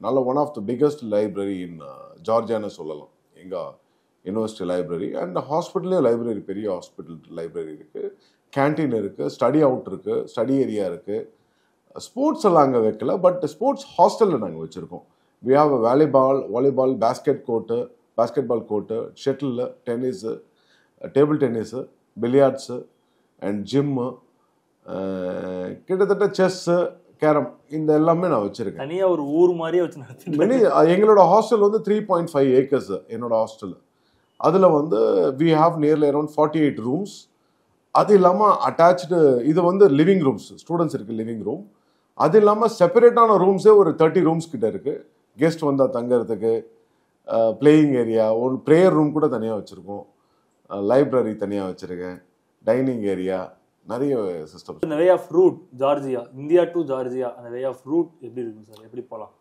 நல்ல one of the biggest library in ஜார்ஜியான்னு சொல்லலாம் எங்கள் யூனிவர்சிட்டி லைப்ரரி. அண்ட் ஹாஸ்பிட்டல்லே லைப்ரரி, பெரிய ஹாஸ்பிட்டல் லைப்ரரி இருக்கு, கேன்டீன் இருக்கு, ஸ்டடி அவுட் இருக்கு, ஸ்டடி ஏரியா இருக்கு. ஸ்போர்ட்ஸ் எல்லாம் அங்கே வைக்கல, பட் ஸ்போர்ட்ஸ் ஹாஸ்டலில் நாங்கள் வச்சுருக்கோம். We have volleyball, basketball court, shuttle, tennis, table tennis, billiards and gym, கிட்டத்தட்ட செஸ்ஸு, கேரம், இந்த எல்லாமே நான் வச்சுருக்கேன். தனியாக ஒரு ஊர் மாதிரியே வச்சு நடத்தி. எங்களோட ஹாஸ்டல் வந்து 3.5 acres என்னோட ஹாஸ்டல். அதில் வந்து we have nearly around 48 rooms. அது இல்லாமல் அட்டாச்சு இது வந்து லிவிங் ரூம்ஸ், ஸ்டூடெண்ட்ஸ் இருக்குது லிவிங் ரூம். அது இல்லாமல் செப்பரேட்டான ரூம்ஸே ஒரு 30 ரூம்ஸ் கிட்ட இருக்குது. கெஸ்ட் வந்தால் தங்கறதுக்கு, பிளேயிங் ஏரியா, ஒரு ப்ரேயர் ரூம் கூட தனியாக வச்சுருக்கோம், லைப்ரரி தனியாக வச்சுருக்கேன், டைனிங் ஏரியா, நிறைய சிஸ்டம். இந்த way of route Georgia, India to Georgia, அந்த வே ஆஃப் ரூட் எப்படி இருக்கும் சார்? எப்படி போகலாம்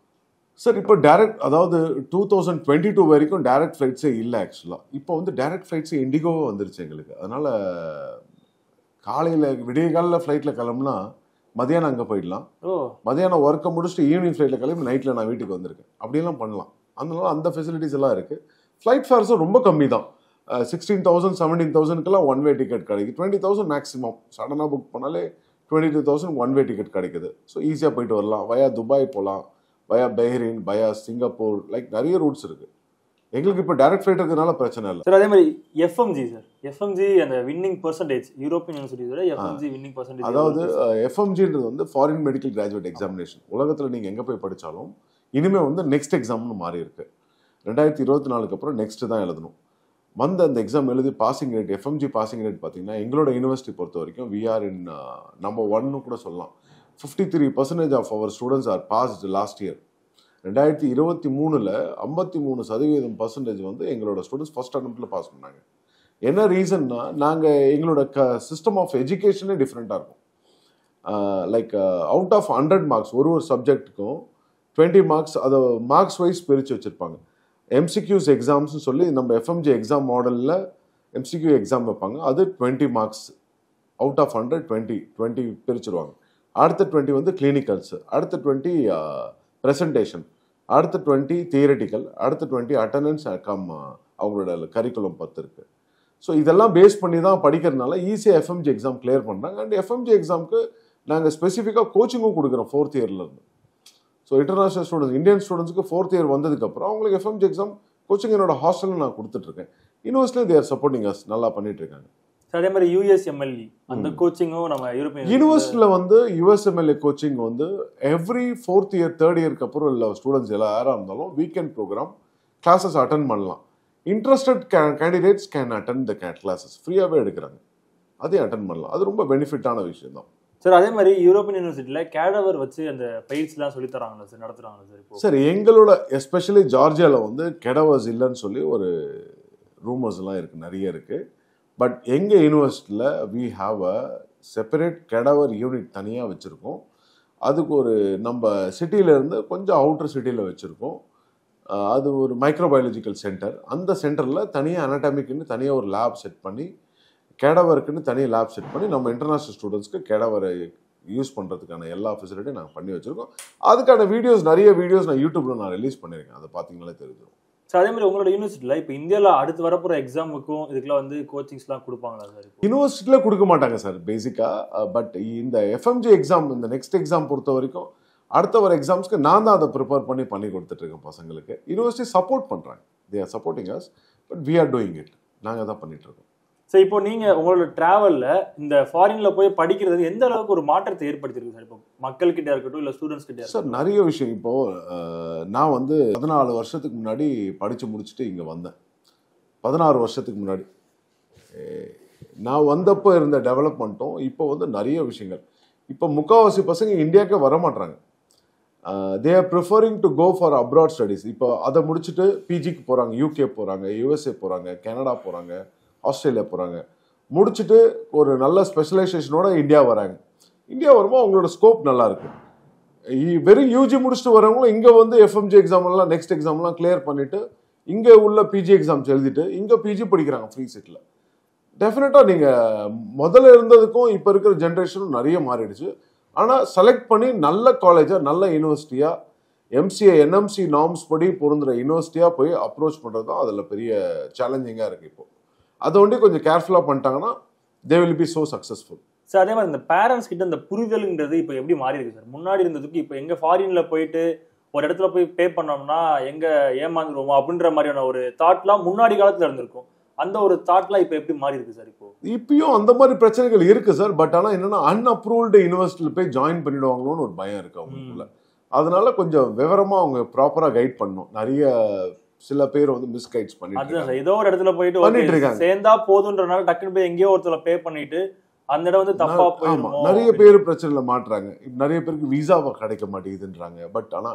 சார்? இப்போ டைரக்ட், அதாவது 2022 வரைக்கும் டைரக்ட் ஃப்ளைட்ஸே இல்லை ஆக்சுவலாக. இப்போ வந்து டைரக்ட் ஃப்ளைட்ஸே இண்டிகோவே வந்துருச்சு எங்களுக்கு. அதனால் காலையில் விடிய காலையில் ஃப்ளைட்டில் கிளம்புனா மதியானம் அங்கே போயிடலாம், மதியானம் ஒர்க்கை முடிச்சுட்டு ஈவினிங் ஃப்ளைட்டில் கிளம்பி நைட்டில் நான் வீட்டுக்கு வந்திருக்கேன். அப்படியெல்லாம் பண்ணலாம். அதனால அந்த ஃபெசிலிட்டிஸ் எல்லாம் இருக்குது. ஃப்ளைட் ஃபேர்ஸும் ரொம்ப கம்மி தான். 16,000 17,000க்குலாம் ஒன் வே டிக்கெட் கிடைக்குது. 20,000 மேக்ஸிமம். சடனாக புக் பண்ணாலே 22,000 ஒன் வே டிக்கெட் கிடைக்குது. ஸோ ஈஸியாக போயிட்டு வரலாம். வயா துபாய் போகலாம், வயா பஹ்ரைன், வயா சிங்கப்பூர், லைக் நிறைய ரூட்ஸ் இருக்குது. எங்களுக்கு இப்போ டைரக்ட் ஃப்ளைட் இருக்கிறதுனால பிரச்சனை இல்லை சார். அதே மாதிரி எஃப்எம்ஜி சார், எஃப்எம்ஜி அந்த வின்னிங் பர்சன்டேஜ் யூரோப்பியன் யூனிவர்சிட்டியோட எஃப்எம்ஜி வின்னிங் பர்சன்டேஜ். அதாவது எஃப்எம்ஜின்றது வந்து ஃபாரின் மெடிக்கல் கிராஜுவேட் எக்ஸாமினேஷன். உலகத்தில் நீங்கள் எங்கே போய் படித்தாலும் இனிமேல் வந்து நெக்ஸ்ட் எக்ஸாம்னு மாறி இருக்கு. 2024க்கு அப்புறம் நெக்ஸ்ட் தான் எழுதணும். அந்த எக்ஸாம் எழுதி passing rate, FMG passing rate பார்த்தீங்கன்னா எங்களோட யூனிவர்சிட்டி பொறுத்த வரைக்கும் வி ஆர் இன் நம்பர் 1 கூட சொல்லலாம். 53% of our students are passed last year. 2023ல் 53% வந்து எங்களோட ஸ்டூடெண்ட்ஸ் ஃபர்ஸ்ட் அட்டெம்ப்ட்ல பாஸ் பண்ணாங்க. என்ன ரீசன்னா, நாங்கள் எங்களோட சிஸ்டம் ஆஃப் எஜுகேஷனே டிஃப்ரெண்ட்டாக இருக்கும். லைக் அவுட் ஆஃப் 100 மார்க்ஸ் ஒரு சப்ஜெக்ட்டுக்கும் 20 மார்க்ஸ் அதை மார்க்ஸ் வைஸ் பிரித்து வச்சுருப்பாங்க. எம்சிக்யூஸ் எக்ஸாம்ஸ்னு சொல்லி நம்ம எஃப்எம்ஜி எக்ஸாம் மாடலில் எம்சிக்யூ எக்ஸாம் வைப்பாங்க. அது 20 மார்க்ஸ் அவுட் ஆஃப் 100 20 பிரிச்சுருவாங்க. அடுத்த 20 வந்து கிளினிக்கல்ஸ், அடுத்த 20 ப்ரெசன்டேஷன், அடுத்த 20 தியரிட்டிக்கல், அடுத்த 20 அட்டண்டன்ஸ் அவங்களோட கரிக்குலம் 10 இருக்கு. ஸோ இதெல்லாம் பேஸ் பண்ணி தான் படிக்கிறதுனால ஈஸியாக எஃப்எம்ஜி எக்ஸாம் கிளியர் பண்ணுறாங்க. அண்ட் எஃப்எம்ஜி எக்ஸாமுக்கு நாங்கள் ஸ்பெசிஃபிக்காக கோச்சிங்கும் கொடுக்குறோம் 4th இயர்லேருந்து. ஸோ இன்டர்நேஷனல் ஸ்டூடெண்ட்ஸ், இந்தியன் ஸ்டூடெண்ட்ஸ்க்கு 4th இயர் வந்ததுக்கப்புறம் அவங்களுக்கு எஃப்எம்ஜி எக்ஸாம் கோச்சிங் என்னோட ஹாஸ்டலில் நான் கொடுத்துட்ருக்கேன். யூனிவர்சிட்டியில் தேர் சப்போர்ட்டிங் அஸ், நல்லா பண்ணிட்டு இருக்காங்க. அதே மாதிரி USMLE அந்த கோச்சிங்கும் நம்ம யூரோப்பியன் யூனிவர்சிட்டியில் வந்து USMLE கோச்சிங் வந்து எவ்ரி 4th இயர் 3rd இயருக்கு அப்புறம் இல்லை ஸ்டூடெண்ட்ஸ் எல்லாம் யாராக இருந்தாலும் வீக்கெண்ட் ப்ரோக்ராம் கிளாஸஸ் அட்டன் பண்ணலாம். Interested candidates can attend the classes, ஃப்ரீயாகவே எடுக்கிறாங்க, அதையும் அட்டன் பண்ணலாம். அது ரொம்ப பெனிஃபிட்டான விஷயம் தான் சார். அதே மாதிரி யூரோப்பியன் யூனிவர்சிட்டியில் கேடவர் வச்சு அந்த பயிற்சிலாம் சொல்லி தராங்களா சார், நடத்துறாங்களா சார்? இப்போ சார் எங்களோட எஸ்பெஷலி ஜார்ஜியாவில் வந்து கெடவர்ஸ் இல்லைன்னு சொல்லி ஒரு ரூமர்ஸ்லாம் இருக்குது, நிறைய இருக்குது. பட் எங்கள் யூனிவர்சிட்டியில் we have a separate cadaver unit தனியாக வச்சுருக்கோம். அதுக்கு ஒரு நம்ம சிட்டியிலேருந்து கொஞ்சம் அவுட்டர் சிட்டியில் வச்சுருக்கோம். அது ஒரு மைக்ரோபயாலஜிக்கல் சென்டர். அந்த சென்டரில் தனியாக அனாட்டமிக்குன்னு தனியாக ஒரு லேப் செட் பண்ணி, கேடவருக்குன்னு தனியாக லேப் செட் பண்ணி நம்ம இன்டர்நேஷ்னல் ஸ்டூடெண்ட்ஸ்க்கு கேடவரை யூஸ் பண்ணுறதுக்கான எல்லா ஃபெசிலிட்டியும் நாங்கள் பண்ணி வச்சுருக்கோம். அதுக்கான நிறைய வீடியோஸ் நான் யூடியூப்பில் நான் ரிலீஸ் பண்ணியிருக்கேன், அதை பார்த்தீங்கன்னாலே தெரிஞ்சிடும். ஸோ அதே மாதிரி உங்களோட யூனிவர்சிட்டியில் இப்போ இந்தியாவில் அடுத்து வரப்போகிற எக்ஸாமுக்கும் இதுக்கெல்லாம் வந்து கோச்சிங்ஸ்லாம் கொடுப்பாங்களா சார்? யூனிவர்சிட்டியில் கொடுக்க மாட்டாங்க சார் பேசிக்காக. பட் இந்த எஃப்எம்ஜி எக்ஸாம், இந்த நெக்ஸ்ட் எக்ஸாம் பொறுத்த வரைக்கும் அடுத்த வர எக்ஸாம்ஸ்க்கு நான் தான் அதை ப்ரிப்பேர் பண்ணி கொடுத்துட்ருக்கேன் பசங்களுக்கு. யூனிவர்சிட்டி சப்போர்ட் பண்ணுறாங்க, they are supporting us, but we are doing it, நாங்கள் தான் பண்ணிகிட்ருக்கோம். ஸோ இப்போ நீங்கள் உங்களோட ட்ராவலில் இந்த ஃபாரினில் போய் படிக்கிறது எந்த அளவுக்கு ஒரு மாற்றத்தை ஏற்படுத்தியிருக்கு சார்? இப்போ மக்கள்கிட்ட இருக்கட்டும் இல்லை ஸ்டூடெண்ட்ஸ் கிட்ட சார் நிறைய விஷயம். இப்போது நான் வந்து 14 வருஷத்துக்கு முன்னாடி படித்து முடிச்சுட்டு இங்கே வந்தேன். 16 வருஷத்துக்கு முன்னாடி நான் வந்தப்போ இருந்த டெவலப்மெண்ட்டும் இப்போ வந்து நிறைய விஷயங்கள். இப்போ முக்கால்வாசி பசங்க இந்தியாவுக்கே வரமாட்றாங்க. They are preferring to go for abroad studies. இப்போ அதை முடிச்சுட்டு பிஜிக்கு போகிறாங்க, UK போகிறாங்க, USA போகிறாங்க, கனடா போகிறாங்க, ஆஸ்திரேலியா போகிறாங்க. முடிச்சுட்டு ஒரு நல்ல ஸ்பெஷலைசேஷனோட இந்தியா வராங்க. இந்தியா வரும்போது அவங்களோட ஸ்கோப் நல்லா இருக்கு. வெறும் யூஜி முடிச்சுட்டு வரவங்களும் இங்கே வந்து எஃப்எம்ஜி எக்ஸாம்லாம் நெக்ஸ்ட் எக்ஸாம்லாம் கிளியர் பண்ணிட்டு இங்கே உள்ள பிஜி எக்ஸாம்ஸ் எழுதிட்டு இங்கே பிஜி படிக்கிறாங்க ஃப்ரீ சீட்டில். டெஃபினட்டாக நீங்கள் முதல்ல இருந்ததுக்கும் இப்போ இருக்கிற ஜென்ரேஷனும் நிறைய மாறிடுச்சு. ஆனால் செலக்ட் பண்ணி நல்ல காலேஜாக, நல்ல யூனிவர்சிட்டியாக, MCA NMC நார்ம்ஸ் படி பொருந்துகிற யூனிவர்சிட்டியாக போய் அப்ரோச் பண்ணுறது தான் அதில் பெரிய சேலஞ்சிங்காக இருக்குது. இப்போது அதை ஒண்டி கொஞ்சம் கேர்ஃபுல்லாக பண்ணிட்டாங்கன்னா they will be so successful. Sir அதே மாதிரி இந்த பேரண்ட்ஸ் கிட்ட இந்த புரிதல்ன்றது இப்போ எப்படி மாறி இருக்கு சார்? முன்னாடி இருந்ததுக்கு இப்போ எங்க ஃபாரின்ல போயிட்டு ஒரு இடத்துல போய் பே பண்ணோம்னா எங்க ஏமாந்துருவோமோ அப்படின்ற மாதிரியான ஒரு தாட்லாம் முன்னாடி காலத்துல இருந்திருக்கும். அந்த ஒரு தாட்லாம் இப்போ எப்படி மாறி இருக்கு சார்? இப்பயும் அந்த மாதிரி பிரச்சனைகள் இருக்கு சார். பட் ஆனால் என்னன்னா அன்அப்ரூவ்டு யூனிவர்சிட்டியில் போய் ஜாயின் பண்ணிடுவாங்களோன்னு ஒரு பயம் இருக்கு அவங்களுக்குள்ள. அதனால கொஞ்சம் விவரமா அவங்க ப்ராப்பரா கைட் பண்ணணும். நிறைய சில பேர் வந்து மிஸ்கைட்ஸ் பண்ணிட்டு ஏதோ ஒரு இடத்துல போயிட்டு இருக்காங்க, சேர்ந்தா போதுன்றனால டக்குனு போய் எங்கேயோ ஒருத்தர பே பண்ணிட்டு அந்த இடம் வந்து தப்பா போயிடும். நிறைய பேர் பிரச்சனைல மாட்டுறாங்க. நிறைய பேருக்கு விசாவா கிடைக்க மாட்டேங்குதுன்றாங்க. பட் ஆனா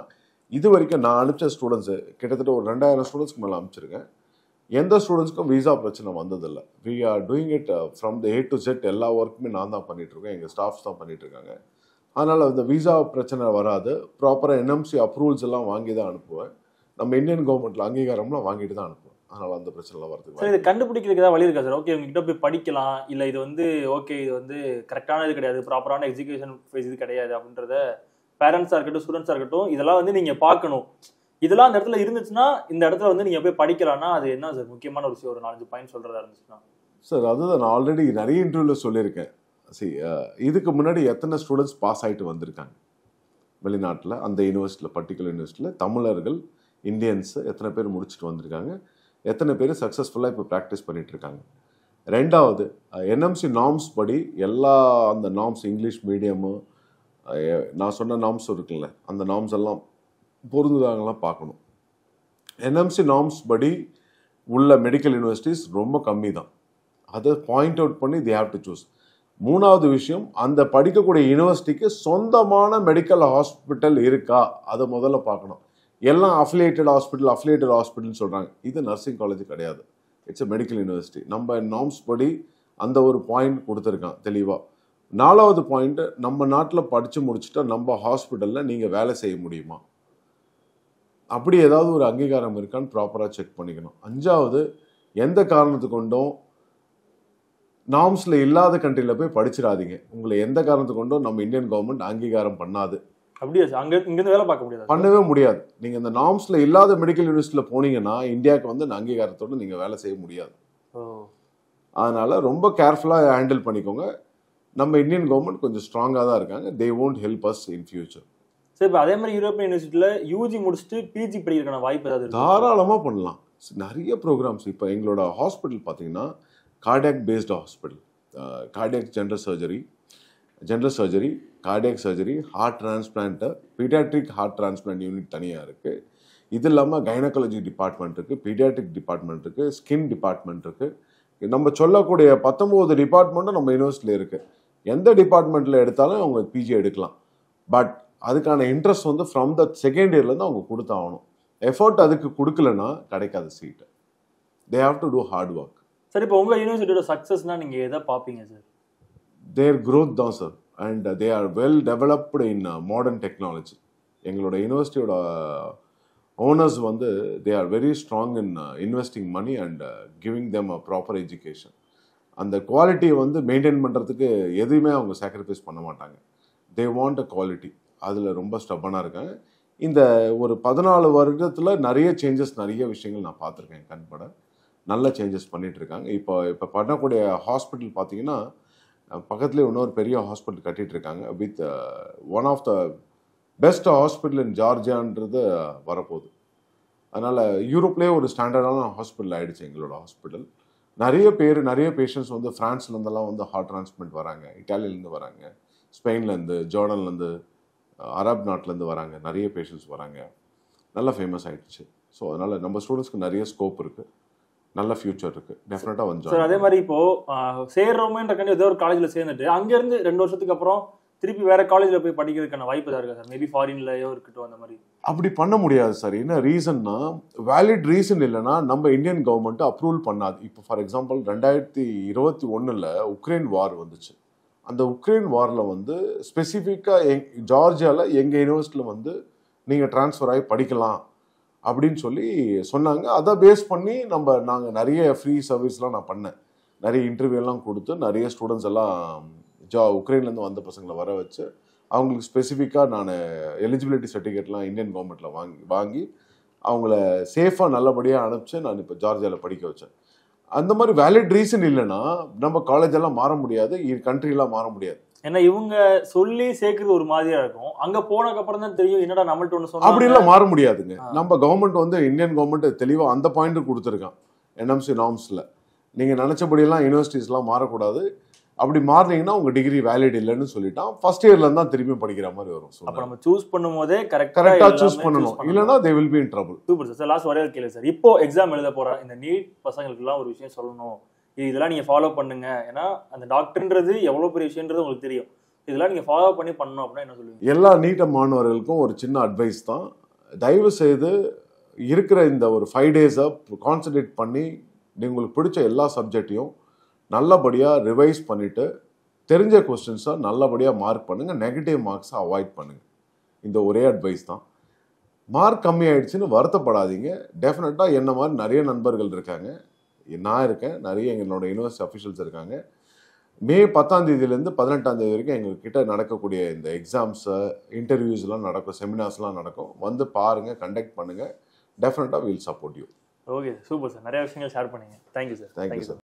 இது வரைக்கும் நான் அனுப்பிச்ச ஸ்டூடெண்ட்ஸ் கிட்டத்தட்ட ஒரு 2000 ஸ்டூடெண்ட்ஸ்க்கு மேலே அனுப்பிச்சிருக்கேன். எந்த ஸ்டூடெண்ட்ஸ்க்கும் விசா பிரச்சனை வந்ததில்லை. We are doing it from the A to Z. எல்லா ஒர்க்குமே நான் தான் பண்ணிட்டு இருக்கேன், எங்கள் ஸ்டாஃப்ஸ் தான் பண்ணிட்டு இருக்காங்க. அதனால இந்த விசா பிரச்சனை வராது. ப்ராப்பராக NMC அப்ரூவல்ஸ் எல்லாம் வாங்கி தான் அனுப்புவேன். நம்ம இந்தியன் கவர்மெண்ட்ல அங்கீகாரம்லாம் வாங்கிட்டு தான் அனுப்புவேன். அதனால அந்த பிரச்சனை வரதுக்கு சார். இதை கண்டுபிடிக்கிறதுக்கு ஏதாவது வழி இருக்கா சார்? ஓகே உங்ககிட்ட போய் படிக்கலாம், இல்லை இது வந்து ஓகே இது வந்து கரெக்டான இது கிடையாது, ப்ராப்பரான எஜுகேஷன் இது கிடையாது அப்படின்றத பேரண்ட்ஸாக இருக்கட்டும் ஸ்டூடெண்ட்ஸாக இருக்கட்டும் இதெல்லாம் வந்து நீங்கள் பார்க்கணும். இதெல்லாம் அந்த இடத்துல இருந்துச்சுன்னா இந்த இடத்துல வந்து நீங்கள் போய் படிக்கலாம்னா அது என்ன சார் முக்கியமான ஒரு விஷயம்? ஒரு 4-5 பாயிண்ட் சொல்கிறதா இருந்துச்சுன்னா சார் அதுதான் நான் ஆல்ரெடி நிறைய இன்டர்வியூவில் சொல்லியிருக்கேன். சரி, இதுக்கு முன்னாடி எத்தனை ஸ்டூடெண்ட்ஸ் பாஸ் ஆகிட்டு வந்திருக்காங்க வெளிநாட்டில், அந்த யூனிவர்சிட்டியில் பர்டிகுலர் யூனிவர்சிட்டியில் தமிழர்கள் இந்தியன்ஸு எத்தனை பேர் முடிச்சுட்டு வந்திருக்காங்க, எத்தனை பேர் சக்ஸஸ்ஃபுல்லாக இப்போ ப்ராக்டிஸ் பண்ணிட்டு இருக்காங்க. ரெண்டாவது NMC நார்ம்ஸ் படி எல்லா அந்த நார்ம்ஸ் இங்கிலீஷ் மீடியமு நான் சொன்ன நார்ம்ஸ் இருக்குல்ல அந்த நார்ம்ஸ் எல்லாம் பொருந்துதாங்கலாம் பார்க்கணும். NMC நார்ம்ஸ் படி உள்ள மெடிக்கல் யூனிவர்சிட்டிஸ் ரொம்ப கம்மி தான். அதை பாயிண்ட் அவுட் பண்ணி they have to choose. மூணாவது விஷயம், அந்த படிக்கக்கூடிய யூனிவர்சிட்டிக்கு சொந்தமான மெடிக்கல் ஹாஸ்பிட்டல் இருக்கா அதை முதல்ல பார்க்கணும். எல்லாம் அஃபிலியேட்டட் ஹாஸ்பிட்டல்னு சொல்கிறாங்க. இது நர்சிங் காலேஜ் கிடையாது, இட்ஸ் எ மெடிக்கல் யூனிவர்சிட்டி. நம்ம நார்ம்ஸ் படி அந்த ஒரு பாயிண்ட் கொடுத்துருக்கான் தெளிவாக. நாலாவது பாயிண்ட், நம்ம நாட்டில் படித்து முடிச்சுட்டா நம்ம ஹாஸ்பிட்டலில் நீங்கள் வேலை செய்ய முடியுமா, அப்படி ஏதாவது ஒரு அங்கீகாரம் இருக்கான்னு ப்ராப்பராக செக் பண்ணிக்கணும். அஞ்சாவது, எந்த காரணத்து கொண்டும் நார்ம்ஸில் இல்லாத கண்ட்ரியில் போய் படிச்சிடாதீங்க. உங்களை எந்த காரணத்து கொண்டும் நம்ம இந்தியன் கவர்மெண்ட் அங்கீகாரம் பண்ணாது. அப்படியா சார்? இங்கிருந்து வேலை பார்க்க முடியாது? பண்ணவே முடியாது. நீங்க இந்த நார்ம்ஸ்ல இல்லாத மெடிக்கல் யூனிவர்சிட்டியில போனீங்கன்னா இந்தியாவுக்கு வந்து அங்கீகாரத்தோட நீங்க வேலை செய்ய முடியாது. அதனால ரொம்ப கேர்ஃபுல்லா ஹேண்டில் பண்ணிக்கோங்க. நம்ம இந்தியன் கவர்மெண்ட் கொஞ்சம் ஸ்ட்ராங்கா தான் இருக்காங்க. தே won't help us in future. சரி, இப்போ அதே மாதிரி யூரோப்பியன் யூனிவர்சிட்டியில யூஜி முடிச்சுட்டு பிஜி படிக்கிறதுக்கான வாய்ப்பு ஏதாவது இருக்கு? தாராளமா பண்ணலாம். நிறைய ப்ரோக்ராம்ஸ் இப்போ எங்களோட ஹாஸ்பிட்டல் பார்த்தீங்கன்னா cardiac based hospital, cardiac general surgery, cardiac surgery, heart transplant, paediatric heart transplant unit தனியாக இருக்குது. இது இல்லாமல் கைனகாலஜி டிபார்ட்மெண்ட் இருக்குது, பீடியாட்ரிக் டிபார்ட்மெண்ட் இருக்குது, ஸ்கின் டிபார்ட்மெண்ட் இருக்குது. நம்ம சொல்லக்கூடிய 19 டிபார்ட்மெண்ட்டும் நம்ம யூனிவர்சிட்டியில் இருக்குது. எந்த டிபார்ட்மெண்ட்டில் எடுத்தாலும் அவங்க பிஜி எடுக்கலாம். பட் அதுக்கான இன்ட்ரெஸ்ட் வந்து ஃப்ரம் த செகண்ட் இயர்லேருந்து அவங்க கொடுத்தாகணும். எஃபர்ட் அதுக்கு கொடுக்கலன்னா கிடைக்காது சீட்டு. They have to do hard work. Sir, இப்போ உங்கள் யூனிவர்சிட்டியோட சக்ஸஸ்னா நீங்கள் எதை பார்ப்பீங்க சார்? தேர் க்ரோத் தான் sir. And they are well developed in modern technology. எங்களோட யூனிவர்சிட்டியோட ஓனர்ஸ் வந்து they are very strong in investing money and giving them a proper education. அந்த குவாலிட்டியை வந்து மெயின்டைன் பண்ணுறதுக்கு எதுவுமே அவங்க சாக்ரிஃபைஸ் பண்ண மாட்டாங்க. They want a quality. அதில் ரொம்ப ஸ்டப்பனாக இருக்காங்க. இந்த ஒரு 14 வருடத்தில் நிறைய சேஞ்சஸ், நிறைய விஷயங்கள் நான் பார்த்துருக்கேன் கண்பட. நல்ல சேஞ்சஸ் பண்ணிட்டு இருக்காங்க. இப்போ பண்ணக்கூடிய ஹாஸ்பிட்டல் பார்த்தீங்கன்னா பக்கத்துலேயே இன்னொரு பெரிய ஹாஸ்பிட்டல் கட்டிட்டு இருக்காங்க. With one of the best hospital in ஜார்ஜியான்றது வரப்போகுது. அதனால் யூரோப்லேயே ஒரு ஸ்டாண்டர்டான ஹாஸ்பிட்டல் ஆகிடுச்சு எங்களோட ஹாஸ்பிட்டல். நிறைய பேஷண்ட்ஸ் வந்து ஃப்ரான்ஸ்லேருந்தெல்லாம் வந்து ஹார்ட் டிரான்ஸ்பிளான்ட் வராங்க, இட்டாலியிலேருந்து வராங்க, ஸ்பெயின்லேருந்து, ஜோர்டன்லேருந்து, அரப் நாட்டிலேருந்து வராங்க. நிறைய பேஷண்ட்ஸ் வராங்க. நல்லா ஃபேமஸ் ஆகிடுச்சு. ஸோ அதனால் நம்ம ஸ்டூடெண்ட்ஸ்க்கு நிறைய ஸ்கோப் இருக்குது, நல்ல ஃபியூச்சர் இருக்குது. டெஃபினட்டாக வந்து சார், அதே மாதிரி இப்போது சேர்றோமேன்றக்காண்டி ஏதோ ஒரு காலேஜில் சேர்ந்துட்டு அங்கேருந்து 2 வருஷத்துக்கு அப்புறம் திருப்பி வேற காலேஜில் போய் படிக்கிறதுக்கான வாய்ப்பு தான் இருக்கா சார்? மேபி ஃபாரின்லயோ இருக்கட்டும், அந்த மாதிரி. அப்படி பண்ண முடியாது சார். என்ன ரீசன்னா, வேலிட் ரீசன் இல்லைன்னா நம்ம இந்தியன் கவர்மெண்ட் அப்ரூவல் பண்ணாது. இப்போ ஃபார் எக்ஸாம்பிள் 2021 உக்ரைன் வார் வந்துச்சு. அந்த உக்ரைன் வாரில் வந்து ஸ்பெசிஃபிக்காக ஜார்ஜியாவில் எங்கள் யூனிவர்சிட்டியில் வந்து நீங்கள் ட்ரான்ஸ்ஃபர் ஆகி படிக்கலாம் அப்படின்னு சொல்லி சொன்னாங்க. அதை பேஸ் பண்ணி நாங்கள் நிறைய ஃப்ரீ சர்வீஸ்லாம் நான் பண்ணேன். நிறைய இன்டர்வியூலாம் கொடுத்து நிறைய ஸ்டூடெண்ட்ஸ் எல்லாம் உக்ரைன்லேருந்து வந்த பசங்களை வர வச்சு அவங்களுக்கு ஸ்பெசிஃபிக்காக நான் எலிஜிபிலிட்டி சர்டிஃபிகேட்லாம் இந்தியன் கவர்மெண்ட்டில் வாங்கி அவங்கள சேஃபாக நல்லபடியாக அனுப்பிச்சு நான் இப்போ ஜார்ஜியாவில் படிக்க வச்சேன். அந்த மாதிரி வேலிட் ரீசன் இல்லைன்னா நம்ம காலேஜ் எல்லாம் மாற முடியாது, கண்ட்ரிலாம் மாற முடியாது. ஏன்னா இவங்க சொல்லி சேர்க்கறது ஒரு மாதிரியா இருக்கும். அங்க போனதுக்கு அப்புறம் தான் தெரியும் என்னடா நம்மள்ட்ட ஒன்று சொன்னா. அப்படி எல்லாம் மாற முடியாதுங்க. நம்ம கவர்மெண்ட் வந்து இந்தியன் கவர்மெண்ட் தெளிவா அந்த பாயிண்ட் கொடுத்துருக்கான். என்எம்சி நார்ம்ஸ்ல நீங்க நினைச்சபடியெல்லாம் யூனிவர்சிட்டிஸ்லாம் மாறக்கூடாது. அப்படி மாறினீங்கன்னா உங்க டிகிரி வேலிட் இல்லைன்னு சொல்லிட்டான். ஃபர்ஸ்ட் இயர்ல இருந்தா திரும்பி படிக்கிற மாதிரி வரும். அப்ப நம்ம சூஸ் பண்ணும்போதே கரெக்டா சூஸ் பண்ணணும், இல்லைன்னா they will be in trouble. Super sir. Last ஒரே ஒரு கேள்வி சார். இப்போ எக்ஸாம் எழுத போற இந்த நீட் பசங்களுக்கு எல்லாம் ஒரு விஷயம் சொல்லணும், இதெல்லாம் நீங்க ஃபாலோ பண்ணுங்க. ஏன்னா அந்த டாக்டர்ன்றது எவ்வளவு பெரிய விஷயம்ன்றது உங்களுக்கு தெரியும். இதெல்லாம் நீங்க ஃபாலோ பண்ணி பண்ணணும் அப்படின்னா என்ன சொல்லுவீங்க? எல்லா நீட்ட மாணவர்களுக்கும் ஒரு சின்ன அட்வைஸ் தான். தயவு செய்து இருக்கிற இந்த ஒரு 5 டேஸை கான்சன்ட்ரேட் பண்ணி உங்களுக்கு பிடிச்ச எல்லா சப்ஜெக்டையும் நல்லபடியாக ரிவைஸ் பண்ணிவிட்டு தெரிஞ்ச கொஸ்டின்ஸை நல்லபடியாக மார்க் பண்ணுங்கள். நெகட்டிவ் மார்க்ஸை அவாய்ட் பண்ணுங்கள். இந்த ஒரே அட்வைஸ் தான். மார்க் கம்மி ஆயிடுச்சுன்னு வருத்தப்படாதீங்க. டெஃபினட்டாக என்ன மாதிரி நிறைய நண்பர்கள் இருக்காங்க, நான் இருக்கேன், நிறைய எங்களோட யூனிவர்சிட்டி அஃபிஷியல்ஸ் இருக்காங்க. மே 10ஆம் தேதியிலேருந்து 18ஆம் தேதி வரைக்கும் எங்ககிட்ட நடக்கக்கூடிய இந்த எக்ஸாம்ஸு, இன்டர்வியூஸ்லாம் நடக்கும், செமினார்ஸ்லாம் நடக்கும். வந்து பாருங்கள், கண்டக்ட் பண்ணுங்கள். டெஃபினட்டாக will support you. Okay, super sir. நிறைய விஷயங்கள் ஷேர் பண்ணீங்க. Thank you sir. Thank you sir.